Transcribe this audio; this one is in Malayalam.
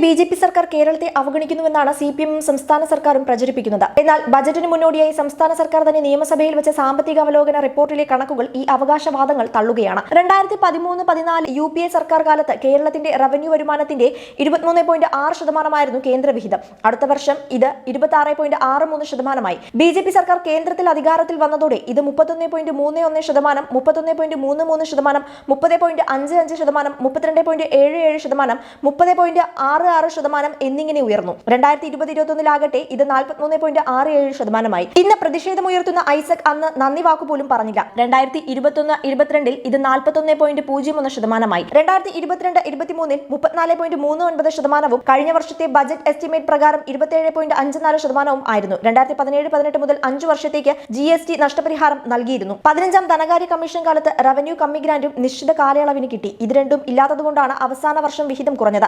ബി.ജെ.പി. സർക്കാർ കേരളത്തെ അവഗണിക്കുന്നുവെന്നാണ് CPM സംസ്ഥാന സർക്കാരും പ്രചരിപ്പിക്കുന്നത്. എന്നാൽ ബജറ്റിന് മുന്നോടിയായി സംസ്ഥാന സർക്കാർ തന്നെ നിയമസഭയിൽ വെച്ച സാമ്പത്തിക അവലോകന റിപ്പോർട്ടിലെ കണക്കുകൾ ഈ അവകാശവാദങ്ങൾ തള്ളുകയാണ്. 2013-14 UPA സർക്കാർ കാലത്ത് കേരളത്തിന്റെ റവന്യൂ വരുമാനത്തിന്റെ 23.6% കേന്ദ്ര വിഹിതം. അടുത്ത വർഷം ഇത് 26.63%. ബി.ജെ.പി. സർക്കാർ കേന്ദ്രത്തിൽ അധികാരത്തിൽ വന്നതോടെ ഇത് 31.31%, 31.33%, 30.55%, 32.77%, 30.66% എന്നിങ്ങനെ ഉയർന്നു. 2020-21 ഇത് 43.67%. ഇന്ന് പ്രതിഷേധമുയർത്തുന്ന ഐസക് അന്ന് നന്ദി വാക്കുപോലും പറഞ്ഞില്ല. 2021-22 ഇത് 41.01%. 2022-23 34.39%. കഴിഞ്ഞ വർഷത്തെ ബജറ്റ് എസ്റ്റിമേറ്റ് പ്രകാരം 27.54% ആയിരുന്നു. 2017-18 മുതൽ 5 വർഷത്തേക്ക് GST നഷ്ടപരിഹാരം നൽകിയിരുന്നു. 15ാം ധനകാര്യ കമ്മീഷൻ കാലത്ത് റവന്യൂ കമ്മി ഗ്രാന്റും നിശ്ചിത കാലയളവിന് കിട്ടി. ഇത് രണ്ടും ഇല്ലാത്തതുകൊണ്ടാണ് അവസാന വർഷം വിഹിതം കുറഞ്ഞത്.